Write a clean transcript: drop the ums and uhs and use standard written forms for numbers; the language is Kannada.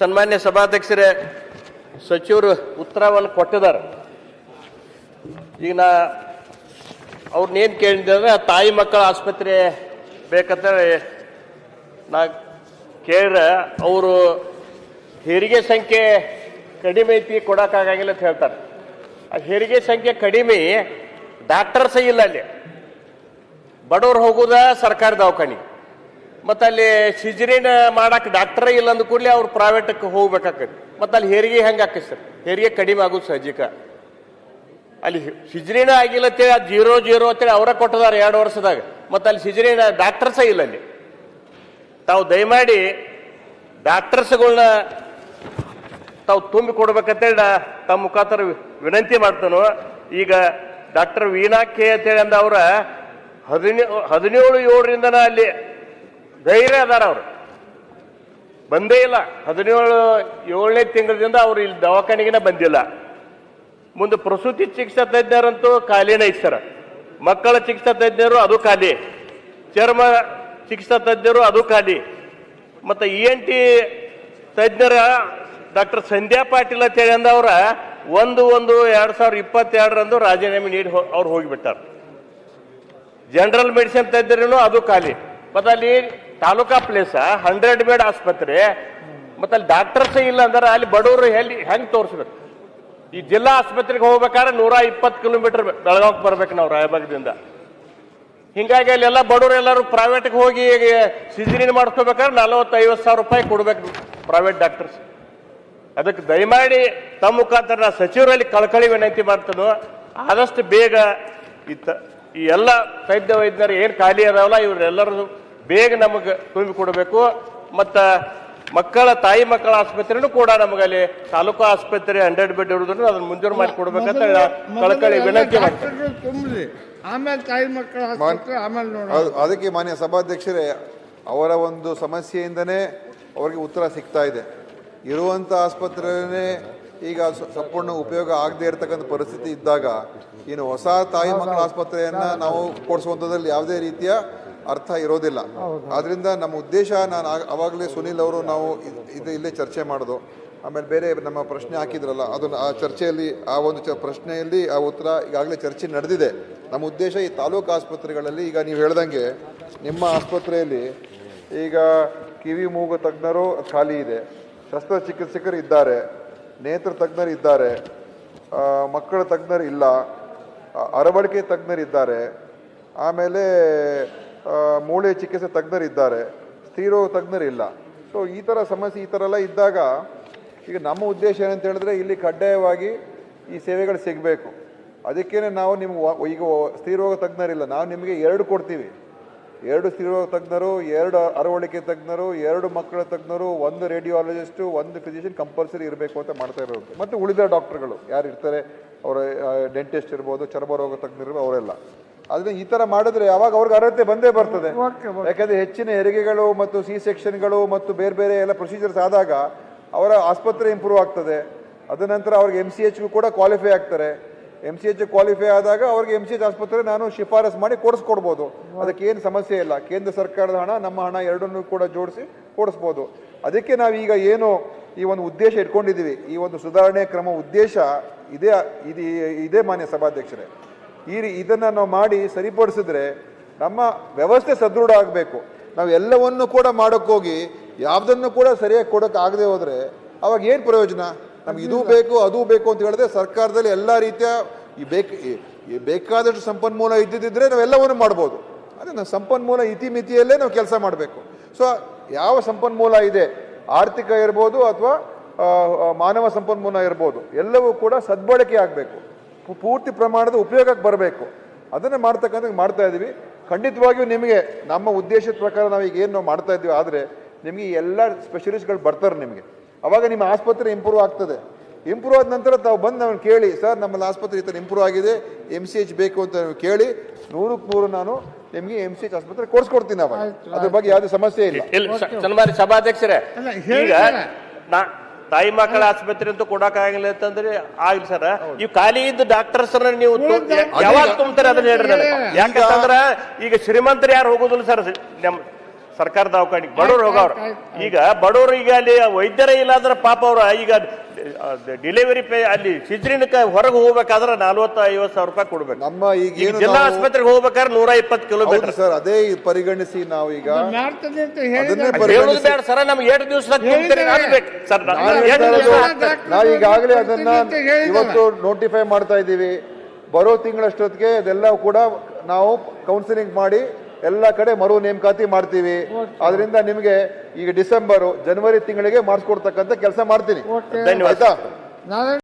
ಸನ್ಮಾನ್ಯ ಸಭಾಧ್ಯಕ್ಷರೇ, ಸಚಿವರು ಉತ್ತರವನ್ನು ಕೊಟ್ಟಿದ್ದಾರೆ. ಈಗ ನಾ ಅವ್ರನ್ನೇನು ಕೇಳಿದ್ರೆ ತಾಯಿ ಮಕ್ಕಳ ಆಸ್ಪತ್ರೆ ಬೇಕಂತ ನಾ ಕೇಳಿದ್ರೆ ಅವರು ಹೆರಿಗೆ ಸಂಖ್ಯೆ ಕಡಿಮೆ ಐತಿ, ಕೊಡೋಕ್ಕಾಗಂಗಿಲ್ಲ ಅಂತ ಹೇಳ್ತಾರೆ. ಆ ಹೆರಿಗೆ ಸಂಖ್ಯೆ ಕಡಿಮೆ, ಡಾಕ್ಟರ್ಸ್ ಇಲ್ಲ ಅಲ್ಲಿ. ಬಡವ್ರು ಹೋಗುದ ಸರ್ಕಾರಿ ದವಾಖಾನೆ, ಮತ್ತು ಅಲ್ಲಿ ಸಿಜರಿನ್ ಮಾಡಕ್ಕೆ ಡಾಕ್ಟರೇ ಇಲ್ಲ ಅಂದ ಕೂಡಲೇ ಅವ್ರು ಪ್ರೈವೇಟಕ್ಕೆ ಹೋಗ್ಬೇಕಾಗ್ತದೆ. ಮತ್ತು ಅಲ್ಲಿ ಹೆರಿಗೆ ಹೆಂಗೆ ಆಕೈತೆ ಸರ್? ಹೆರಿಗೆ ಕಡಿಮೆ ಆಗೋದು ಸಹಜಿಕ. ಅಲ್ಲಿ ಸಿಜರಿನ ಆಗಿಲ್ಲ ಅಂತೇಳಿ ಅದು 0-0 ಅಂತೇಳಿ ಅವರ ಕೊಟ್ಟಿದ್ದಾರೆ 2 ವರ್ಷದಾಗ. ಮತ್ತು ಅಲ್ಲಿ ಸಿಜರಿನ ಡಾಕ್ಟರ್ಸೇ ಇಲ್ಲ ಅಲ್ಲಿ. ತಾವು ದಯಮಾಡಿ ಡಾಕ್ಟರ್ಸ್ಗಳನ್ನ ತಾವು ತುಂಬಿ ಕೊಡ್ಬೇಕಂತೇಳಿ ತಮ್ಮ ಮುಖಾಂತರ ವಿನಂತಿ ಮಾಡ್ತಾನೋ. ಈಗ ಡಾಕ್ಟರ್ ವೀಣಾ ಕೆ ಅಂತೇಳಿ ಅಂದ ಅವರ 17/7 ಅಲ್ಲಿ ಧೈರ್ಯ ಅದಾರ. ಅವರು ಬಂದೇ ಇಲ್ಲ. 17ನೇ ತಿಂಗಳಿಂದ ಅವ್ರು ಇಲ್ಲಿ ದವಾಖಾನೆಗಿನ ಬಂದಿಲ್ಲ. ಮುಂದೆ ಪ್ರಸೂತಿ ಚಿಕಿತ್ಸಾ ತಜ್ಞರಂತೂ ಖಾಲಿನೇ ಐತೆ ಸರ್. ಮಕ್ಕಳ ಚಿಕಿತ್ಸಾ ತಜ್ಞರು ಅದು ಖಾಲಿ, ಚರ್ಮ ಚಿಕಿತ್ಸಾ ತಜ್ಞರು ಅದು ಖಾಲಿ. ಮತ್ತು ENT ತಜ್ಞರ ಡಾಕ್ಟರ್ ಸಂಧ್ಯಾ ಪಾಟೀಲ್ ಅಂತೇಳಿ ಅಂದವ್ರ 1/1/2022 ರಾಜೀನಾಮೆ ನೀಡಿ ಅವ್ರು ಹೋಗಿಬಿಟ್ಟಾರ. ಜನರಲ್ ಮೆಡಿಸಿನ್ ತಜ್ಞರೂ ಅದು ಖಾಲಿ. ಮತ್ತು ಅಲ್ಲಿ ತಾಲೂಕಾ ಪ್ಲೇಸ 100 ಬೆಡ್ ಆಸ್ಪತ್ರೆ, ಮತ್ತು ಅಲ್ಲಿ ಡಾಕ್ಟರ್ಸೇ ಇಲ್ಲ ಅಂದ್ರೆ ಅಲ್ಲಿ ಬಡವರು ಹೆಂಗೆ ತೋರಿಸ್ಬೇಕು? ಈ ಜಿಲ್ಲಾ ಆಸ್ಪತ್ರೆಗೆ ಹೋಗ್ಬೇಕಾದ್ರೆ 120 ಕಿಲೋಮೀಟರ್ ಬೆಳಗಾವಿಗೆ ಬರ್ಬೇಕು ನಾವು ರಾಯಬಾಗದಿಂದ. ಹಿಂಗಾಗಿ ಅಲ್ಲೆಲ್ಲ ಬಡವರು ಎಲ್ಲರೂ ಪ್ರೈವೇಟ್ಗೆ ಹೋಗಿ ಸಿಜರಿನ್ ಮಾಡ್ಕೋಬೇಕಾದ್ರೆ 40-50 ಸಾವಿರ ರೂಪಾಯಿ ಕೊಡ್ಬೇಕು ಪ್ರೈವೇಟ್ ಡಾಕ್ಟರ್ಸ್. ಅದಕ್ಕೆ ದಯಮಾಡಿ ತಮ್ಮ ಮುಖಾಂತರ ನಾ ಸಚಿವರಲ್ಲಿ ಕಳಕಳಿ ವಿನಂತಿ ಮಾಡ್ತಾನೋ, ಆದಷ್ಟು ಬೇಗ ಈ ಎಲ್ಲ ತಜ್ಞ ವೈದ್ಯರು ಏನು ಖಾಲಿ ಅದಾವಲ್ಲ ಇವರೆಲ್ಲರೂ ಬೇಗ ನಮಗೆ ತುಂಬಿ ಕೊಡಬೇಕು. ಮತ್ತು ತಾಯಿ ಮಕ್ಕಳ ಆಸ್ಪತ್ರೆನೂ ಕೂಡ ನಮಗಲ್ಲಿ ತಾಲೂಕು ಆಸ್ಪತ್ರೆ 100 ಬೆಡ್ ಇರುವುದನ್ನು ಅದನ್ನು ಮಂಜೂರು ಮಾಡಿ ಕೊಡ್ಬೇಕಂತ ಕಳಕಳಿ ವಿನಂತಿ ಮಾಡ್ತೀನಿ. ಆಮೇಲೆ ತಾಯಿ ಮಕ್ಕಳ ಆಸ್ಪತ್ರೆ ಆಮೇಲೆ ನೋಡೋಣ. ಅದಕ್ಕೆ ಮಾನ್ಯ ಸಭಾಧ್ಯಕ್ಷರೇ, ಅವರ ಒಂದು ಸಮಸ್ಯೆಯಿಂದನೇ ಅವರಿಗೆ ಉತ್ತರ ಸಿಗ್ತಾ ಇದೆ. ಇರುವಂಥ ಆಸ್ಪತ್ರೆನೇ ಈಗ ಸಂಪೂರ್ಣ ಉಪಯೋಗ ಆಗದೆ ಇರತಕ್ಕಂಥ ಪರಿಸ್ಥಿತಿ ಇದ್ದಾಗ ಇನ್ನು ಹೊಸ ತಾಯಿ ಮಕ್ಕಳ ಆಸ್ಪತ್ರೆಯನ್ನು ನಾವು ಕೊಡಿಸುವಂಥದ್ರಲ್ಲಿ ಯಾವುದೇ ರೀತಿಯ ಅರ್ಥ ಇರೋದಿಲ್ಲ. ಆದ್ದರಿಂದ ನಮ್ಮ ಉದ್ದೇಶ, ನಾನು ಆವಾಗಲೇ ಸುನೀಲ್ ಅವರು ನಾವು ಇಲ್ಲೇ ಚರ್ಚೆ ಮಾಡೋದು, ಆಮೇಲೆ ಬೇರೆ ನಮ್ಮ ಪ್ರಶ್ನೆ ಹಾಕಿದ್ರಲ್ಲ ಅದನ್ನು ಆ ಚರ್ಚೆಯಲ್ಲಿ ಆ ಒಂದು ಪ್ರಶ್ನೆಯಲ್ಲಿ ಆ ಉತ್ತರ ಈಗಾಗಲೇ ಚರ್ಚೆ ನಡೆದಿದೆ. ನಮ್ಮ ಉದ್ದೇಶ ಈ ತಾಲೂಕು ಆಸ್ಪತ್ರೆಗಳಲ್ಲಿ ಈಗ ನೀವು ಹೇಳ್ದಂಗೆ ನಿಮ್ಮ ಆಸ್ಪತ್ರೆಯಲ್ಲಿ ಈಗ ಕಿವಿ ಮೂಗು ತಜ್ಞರು ಖಾಲಿ ಇದೆ, ಶಸ್ತ್ರಚಿಕಿತ್ಸಕರು ಇದ್ದಾರೆ, ನೇತ್ರ ತಜ್ಞರು ಇದ್ದಾರೆ, ಮಕ್ಕಳ ತಜ್ಞರು ಇಲ್ಲ, ಅರವಳಿಕೆ ತಜ್ಞರಿದ್ದಾರೆ, ಆಮೇಲೆ ಮೂಳೆ ಚಿಕಿತ್ಸೆ ತಜ್ಞರಿದ್ದಾರೆ, ಸ್ತ್ರೀರೋಗ ತಜ್ಞರಿಲ್ಲ. ಸೊ ಈ ಥರ ಸಮಸ್ಯೆ ಈ ಥರ ಎಲ್ಲ ಇದ್ದಾಗ ಈಗ ನಮ್ಮ ಉದ್ದೇಶ ಏನಂತ ಹೇಳಿದ್ರೆ ಇಲ್ಲಿ ಕಡ್ಡಾಯವಾಗಿ ಈ ಸೇವೆಗಳು ಸಿಗಬೇಕು. ಅದಕ್ಕೇ ನಾವು ನಿಮ್ಗೆ ಈಗ ಸ್ತ್ರೀರೋಗ ತಜ್ಞರಿಲ್ಲ, ನಾವು ನಿಮಗೆ 2 ಕೊಡ್ತೀವಿ. 2 ಸ್ತ್ರೀರೋಗ ತಜ್ಞರು, 2 ಅರವಳಿಕೆ ತಜ್ಞರು, 2 ಮಕ್ಕಳ ತಜ್ಞರು, 1 ರೇಡಿಯಾಲಜಿಸ್ಟು, 1 ಫಿಸಿಷಿಯನ್ ಕಂಪಲ್ಸರಿ ಇರಬೇಕು ಅಂತ ಮಾಡ್ತಾ ಇರೋದು. ಮತ್ತು ಉಳಿದ ಡಾಕ್ಟರ್ಗಳು ಯಾರು ಇರ್ತಾರೆ, ಅವರ ಡೆಂಟಿಸ್ಟ್ ಇರ್ಬೋದು, ಚರ್ಮರೋಗ ತಜ್ಞರು ಅವರೆಲ್ಲ. ಅದನ್ನ ಈ ಥರ ಮಾಡಿದ್ರೆ ಅವಾಗ ಅವ್ರಿಗೆ ಅರ್ಹತೆ ಬಂದೇ ಬರ್ತದೆ. ಯಾಕಂದರೆ ಹೆಚ್ಚಿನ ಹೆರಿಗೆಗಳು ಮತ್ತು ಸೆಕ್ಷನ್ಗಳು ಮತ್ತು ಬೇರೆ ಬೇರೆ ಎಲ್ಲ ಪ್ರೊಸೀಜರ್ಸ್ ಆದಾಗ ಅವರ ಆಸ್ಪತ್ರೆ ಇಂಪ್ರೂವ್ ಆಗ್ತದೆ. ಅದ ನಂತರ ಅವ್ರಿಗೆ MCHಗೂ ಕೂಡ ಕ್ವಾಲಿಫೈ ಆಗ್ತಾರೆ. MCH ಕ್ವಾಲಿಫೈ ಆದಾಗ ಅವ್ರಿಗೆ MCH ಆಸ್ಪತ್ರೆ ನಾನು ಶಿಫಾರಸು ಮಾಡಿ ಕೊಡಿಸ್ಕೊಡ್ಬೋದು. ಅದಕ್ಕೆ ಏನು ಸಮಸ್ಯೆ ಇಲ್ಲ. ಕೇಂದ್ರ ಸರ್ಕಾರದ ಹಣ, ನಮ್ಮ ಹಣ ಎರಡನ್ನೂ ಕೂಡ ಜೋಡಿಸಿ ಕೊಡಿಸ್ಬೋದು. ಅದಕ್ಕೆ ನಾವೀಗ ಏನು ಈ ಒಂದು ಉದ್ದೇಶ ಇಟ್ಕೊಂಡಿದ್ದೀವಿ, ಈ ಒಂದು ಸುಧಾರಣೆ ಕ್ರಮ ಉದ್ದೇಶ ಇದೇ ಮಾನ್ಯ ಸಭಾಧ್ಯಕ್ಷರೇ. ಇದನ್ನು ನಾವು ಮಾಡಿ ಸರಿಪಡಿಸಿದ್ರೆ ನಮ್ಮ ವ್ಯವಸ್ಥೆ ಸದೃಢ ಆಗಬೇಕು. ನಾವು ಎಲ್ಲವನ್ನೂ ಕೂಡ ಮಾಡೋಕ್ಕೋಗಿ ಯಾವುದನ್ನು ಕೂಡ ಸರಿಯಾಗಿ ಕೊಡೋಕೆ ಆಗದೆ ಹೋದರೆ ಅವಾಗ ಏನು ಪ್ರಯೋಜನ? ನಮ್ಗೆ ಇದೂ ಬೇಕು ಅದೂ ಬೇಕು ಅಂತ ಹೇಳಿದ್ರೆ ಸರ್ಕಾರದಲ್ಲಿ ಎಲ್ಲ ರೀತಿಯ ಬೇಕಾದಷ್ಟು ಸಂಪನ್ಮೂಲ ಇದ್ದಿದ್ದರೆ ನಾವೆಲ್ಲವನ್ನು ಮಾಡ್ಬೋದು. ಅದೇ ನಾವು ಸಂಪನ್ಮೂಲ ಇತಿಮಿತಿಯಲ್ಲೇ ನಾವು ಕೆಲಸ ಮಾಡಬೇಕು. ಸೊ ಯಾವ ಸಂಪನ್ಮೂಲ ಇದೆ, ಆರ್ಥಿಕ ಇರ್ಬೋದು ಅಥವಾ ಮಾನವ ಸಂಪನ್ಮೂಲ ಇರ್ಬೋದು, ಎಲ್ಲವೂ ಕೂಡ ಸದ್ಬಳಕೆ ಆಗಬೇಕು, ಪೂರ್ತಿ ಪ್ರಮಾಣದ ಉಪಯೋಗಕ್ಕೆ ಬರಬೇಕು. ಅದನ್ನು ಮಾಡ್ತಾ ಇದ್ದೀವಿ. ಖಂಡಿತವಾಗಿಯೂ ನಿಮಗೆ ನಮ್ಮ ಉದ್ದೇಶದ ಪ್ರಕಾರ ನಾವೀಗ ಏನು ನಾವು ಮಾಡ್ತಾ ಇದ್ದೀವಿ. ಆದರೆ ನಿಮಗೆ ಎಲ್ಲ ಸ್ಪೆಷಲಿಸ್ಟ್ಗಳು ಬರ್ತಾರೆ ನಿಮಗೆ. ಅವಾಗ ನಿಮ್ಮ ಆಸ್ಪತ್ರೆ ಇಂಪ್ರೂವ್ ಆಗ್ತದೆ. ಇಂಪ್ರೂವ್ ಆದ ನಂತರ ತಾವು ಬಂದು ನಾವು ಕೇಳಿ, ಸರ್ ನಮ್ಮಲ್ಲಿ ಆಸ್ಪತ್ರೆ ಈ ಥರ ಇಂಪ್ರೂವ್ ಆಗಿದೆ, MCH ಬೇಕು ಅಂತ ನೀವು ಕೇಳಿ 100% ನಾನು ನಿಮಗೆ MCH ಆಸ್ಪತ್ರೆ ಕೊಡಿಸ್ಕೊಡ್ತೀನಿ. ಅವಾಗ ಅದ್ರ ಬಗ್ಗೆ ಯಾವುದೇ ಸಮಸ್ಯೆ ಇಲ್ಲ. ಸನ್ಮಾನ್ಯ ಸಭಾಧ್ಯಕ್ಷರೇ, ಈಗ ತಾಯಿ ಮಕ್ಕಳ ಆಸ್ಪತ್ರೆ ಅಂತೂ ಕೊಡಕ್ಕಾಗಿಲ್ಲ ಅಂತಂದ್ರೆ ಆಗ್ಲಿ ಸರ್. ನೀವು ಖಾಲಿ ಇದ್ದ ಡಾಕ್ಟರ್ಸ್ ನೀವು ಯಾವಾಗ ತುಂಬ್ತಾರೆ ಅದನ್ನ ಹೇಳ್ರಿ ನನಗೆ. ಯಾಕಂತಂದ್ರ ಈಗ ಶ್ರೀಮಂತರು ಯಾರು ಹೋಗೋದಿಲ್ಲ ಸರ್. ಸರ್ಕಾರ ದವಾಖಾನಿಗೆ ಬಡವ್ರು ಹೋಗವ್ರ. ಈಗ ಬಡವರು ಈಗ ಅಲ್ಲಿ ವೈದ್ಯರೇ ಇಲ್ಲ ಅಂದ್ರೆ ಪಾಪ ಅವ್ರ ಈಗ ಡೆಲಿವರಿ ಪೇ ಅಲ್ಲಿ ಸಿಜ್ರಿನಕ್ಕೆ ಹೊರಗೆ ಹೋಗ್ಬೇಕಾದ್ರೆ 40-50 ಸಾವಿರ ರೂಪಾಯಿ ಕೊಡ್ಬೇಕು. ನಮ್ಮ ಈಗ ಈಗ ಏನು ಜಿಲ್ಲಾ ಆಸ್ಪತ್ರೆಗೆ ಹೋಗ್ಬೇಕಾದ್ರೆ 120 ಕಿಲೋಮೀಟರ್ ಸರ್, ಅದೇ ಪರಿಗಣಿಸಿ ನಾವು ಈಗ ಮಾಡ್ತದೆ ಅಂತ ಅದನ್ನೇ ಹೇಳಿದ್ರೆ ಹೇಳುದು ಬೇಡ ಸರ್. ನಮ್ಗೆ 2 ದಿವಸದಾಗ ಆಗ್ಬೇಕು ಸರ್. ನಾವು ಈಗಾಗಲೇ ಅದನ್ನ ಇವತ್ತು ನೋಟಿಫೈ ಮಾಡ್ತಾ ಇದ್ದೀವಿ. ಬರೋ ತಿಂಗಳಷ್ಟೊತ್ತಿಗೆ ಅದೆಲ್ಲ ಕೂಡ ನಾವು ಕೌನ್ಸಿಲಿಂಗ್ ಮಾಡಿ ಎಲ್ಲ ಕಡೆ ಮರು ನೇಮಕಾತಿ ಮಾಡ್ತೀವಿ. ಅದರಿಂದ ನಿಮಗೆ ಈಗ ಡಿಸೆಂಬರ್ ಜನವರಿ ತಿಂಗಳಿಗೆ ಮಾಡಿಸ್ಕೊಡ್ತಕ್ಕಂಥ ಕೆಲಸ ಮಾಡ್ತೀನಿ. ಧನ್ಯವಾದ. ಆಯ್ತಾ? ನಾಳೆ